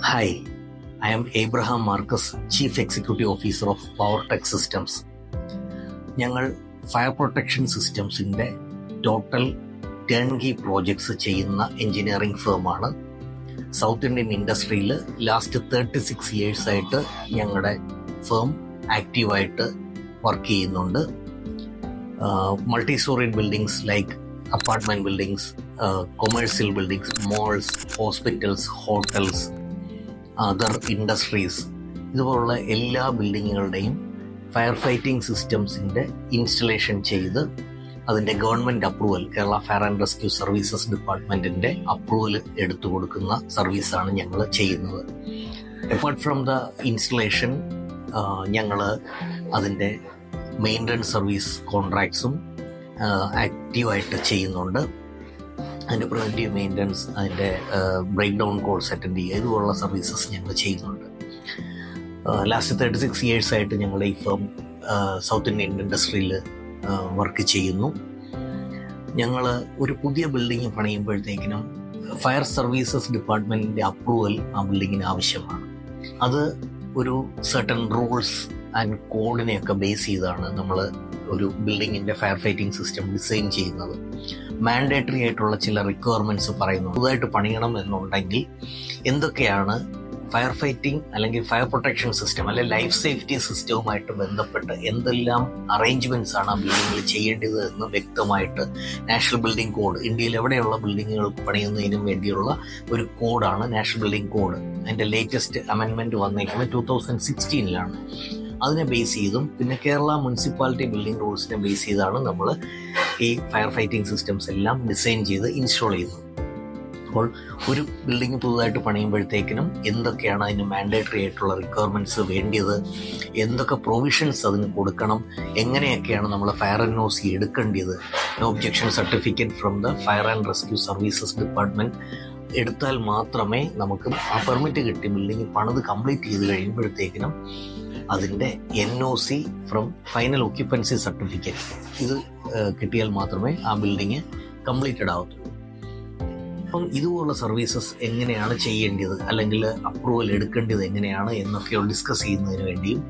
Hi, I am Abraham Marcus, Chief Executive Officer of PowerTech Systems. ഞങ്ങൾ fire protection സിസ്റ്റംസിൻ്റെ total turnkey projects ചെയ്യുന്ന എഞ്ചിനീയറിംഗ് ഫേമാണ്. South Indian ഇൻഡസ്ട്രിയിൽ ലാസ്റ്റ് 36 ഇയേഴ്സായിട്ട് ഞങ്ങളുടെ ഫേം ആക്റ്റീവായിട്ട് വർക്ക് ചെയ്യുന്നുണ്ട്. Multi storeyed buildings like apartment buildings, commercial buildings, malls, hospitals, hotels, other industries, ഇതുപോലുള്ള എല്ലാ ബിൽഡിങ്ങുകളുടെയും ഫയർ ഫൈറ്റിംഗ് സിസ്റ്റംസിൻ്റെ ഇൻസ്റ്റലേഷൻ ചെയ്ത് അതിൻ്റെ government approval, Kerala fire and rescue services ഡിപ്പാർട്ട്മെൻറ്റിൻ്റെ അപ്രൂവൽ എടുത്തു കൊടുക്കുന്ന സർവീസാണ് ഞങ്ങൾ ചെയ്യുന്നത്. അപ്പാർട്ട് ഫ്രം ദ ഇൻസ്റ്റലേഷൻ, ഞങ്ങൾ അതിൻ്റെ മെയിൻ്റനൻസ് സർവീസ് കോൺട്രാക്ട്സും ആക്റ്റീവായിട്ട് ചെയ്യുന്നുണ്ട്. അതിൻ്റെ പ്രിവെൻറ്റീവ് മെയിൻ്റനൻസ്, അതിൻ്റെ ബ്രേക്ക് ഡൗൺ കോൾസ് അറ്റൻഡ് ചെയ്യുക, ഇതുപോലുള്ള സർവീസസ് ഞങ്ങൾ ചെയ്യുന്നുണ്ട്. ലാസ്റ്റ് 36 ഇയേഴ്സായിട്ട് ഞങ്ങൾ ഈ ഫേം സൗത്ത് ഇന്ത്യൻ ഇൻഡസ്ട്രിയിൽ വർക്ക് ചെയ്യുന്നു. ഞങ്ങൾ ഒരു പുതിയ ബിൽഡിംഗ് പണിയുമ്പോഴത്തേക്കിനും ഫയർ സർവീസസ് ഡിപ്പാർട്ട്മെൻറ്റിൻ്റെ അപ്രൂവൽ ആ ബിൽഡിങ്ങിന് ആവശ്യമാണ്. അത് ഒരു സർട്ടൻ റൂൾസ് ആൻഡ് കോഡിനെയൊക്കെ ബേസ് ചെയ്താണ് നമ്മൾ ഒരു ബിൽഡിങ്ങിൻ്റെ ഫയർ ഫൈറ്റിംഗ് സിസ്റ്റം ഡിസൈൻ ചെയ്യുന്നത്. മാൻഡേറ്ററി ആയിട്ടുള്ള ചില റിക്വയർമെൻറ്റ്സ് പറയുന്നു. പുതുതായിട്ട് പണിയണം എന്നുണ്ടെങ്കിൽ എന്തൊക്കെയാണ് ഫയർ ഫൈറ്റിംഗ് അല്ലെങ്കിൽ ഫയർ പ്രൊട്ടക്ഷൻ സിസ്റ്റം അല്ലെങ്കിൽ ലൈഫ് സേഫ്റ്റി സിസ്റ്റവുമായിട്ട് ബന്ധപ്പെട്ട് എന്തെല്ലാം അറേഞ്ച്മെൻറ്റ്സ് ആണ് ആ ബിൽഡിങ്ങിൽ ചെയ്യേണ്ടത് എന്ന് വ്യക്തമായിട്ട് നാഷണൽ ബിൽഡിംഗ് കോഡ്, ഇന്ത്യയിൽ എവിടെയുള്ള ബിൽഡിങ്ങുകൾ പണിയുന്നതിനും വേണ്ടിയുള്ള ഒരു കോഡാണ് നാഷണൽ ബിൽഡിംഗ് കോഡ്. അതിൻ്റെ ലേറ്റസ്റ്റ് അമെൻമെൻറ്റ് വന്നേക്കുന്നത് 2016 അതിനെ ബേസ് ചെയ്തും പിന്നെ കേരള മുനിസിപ്പാലിറ്റി ബിൽഡിംഗ് റൂൾസിനെ ബേസ് ചെയ്താണ് നമ്മൾ ഈ ഫയർ ഫൈറ്റിംഗ് സിസ്റ്റംസ് എല്ലാം ഡിസൈൻ ചെയ്ത് ഇൻസ്റ്റാൾ ചെയ്യുന്നത്. അപ്പോൾ ഒരു ബിൽഡിംഗ് പുതുതായിട്ട് പണിയുമ്പോഴത്തേക്കിനും എന്തൊക്കെയാണ് അതിന് മാൻഡേറ്ററി ആയിട്ടുള്ള റിക്വയർമെൻറ്റ്സ് വേണ്ടിയത്, എന്തൊക്കെ പ്രൊവിഷൻസ് അതിന് കൊടുക്കണം, എങ്ങനെയൊക്കെയാണ് നമ്മൾ ഫയർ NOC എടുക്കേണ്ടത്, no objection certificate from the fire and rescue services department എടുത്താൽ മാത്രമേ നമുക്ക് ആ പെർമിറ്റ് കിട്ടി ബിൽഡിംഗ് പണിത് കംപ്ലീറ്റ് ചെയ്ത് കഴിയുമ്പോഴത്തേക്കിനും അതിൻ്റെ NOC from final occupancy certificate ഇത് കിട്ടിയാൽ മാത്രമേ ആ ബിൽഡിങ് കംപ്ലീറ്റഡ് ആവത്തുള്ളൂ. അപ്പം ഇതുപോലുള്ള സർവീസസ് എങ്ങനെയാണ് ചെയ്യേണ്ടത് അല്ലെങ്കിൽ അപ്രൂവൽ എടുക്കേണ്ടത് എങ്ങനെയാണ് എന്നൊക്കെ ഡിസ്കസ് ചെയ്യുന്നതിന് വേണ്ടിയും,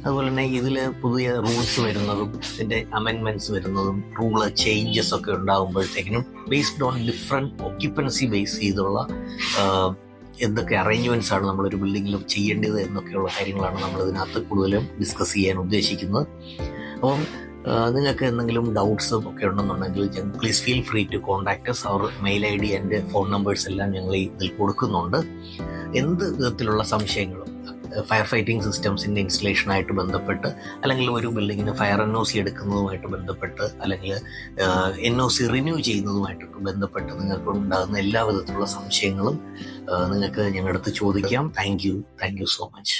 അതുപോലെ തന്നെ ഇതിൽ പുതിയ റൂൾസ് വരുന്നതും ഇതിൻ്റെ അമെൻമെൻറ്റ്സ് വരുന്നതും റൂള് ചേഞ്ചസ് ഒക്കെ ഉണ്ടാകുമ്പോഴത്തേക്കിനും based on different occupancy base ചെയ്തുള്ള എന്തൊക്കെ അറേഞ്ച്മെൻറ്റ്സ് ആണ് നമ്മളൊരു ബിൽഡിങ്ങിൽ ചെയ്യേണ്ടത് എന്നൊക്കെയുള്ള കാര്യങ്ങളാണ് നമ്മൾ ഇതിനകത്ത് കൂടുതലും ഡിസ്കസ് ചെയ്യാൻ ഉദ്ദേശിക്കുന്നത്. അപ്പം നിങ്ങൾക്ക് എന്തെങ്കിലും ഡൗട്ട്സ് ഒക്കെ ഉണ്ടെന്നുണ്ടെങ്കിൽ please feel free to contact us. അവർ mail ID and phone numbers എല്ലാം ഞങ്ങൾ ഇതിൽ കൊടുക്കുന്നുണ്ട്. എന്ത് വിധത്തിലുള്ള സംശയങ്ങളും ഫയർ ഫൈറ്റിംഗ് സിസ്റ്റംസിൻ്റെ ഇൻസ്റ്റലേഷനായിട്ട് ബന്ധപ്പെട്ട് അല്ലെങ്കിൽ ഒരു ബിൽഡിങ്ങിന് ഫയർ NOC എടുക്കുന്നതുമായിട്ട് ബന്ധപ്പെട്ട് അല്ലെങ്കിൽ NOC റിന്യൂ ചെയ്യുന്നതുമായിട്ട് ബന്ധപ്പെട്ട് നിങ്ങൾക്ക് ഉണ്ടാകുന്ന എല്ലാ വിധത്തിലുള്ള സംശയങ്ങളും നിങ്ങൾക്ക് ഞങ്ങളുടെ അടുത്ത് ചോദിക്കാം. Thank you so much.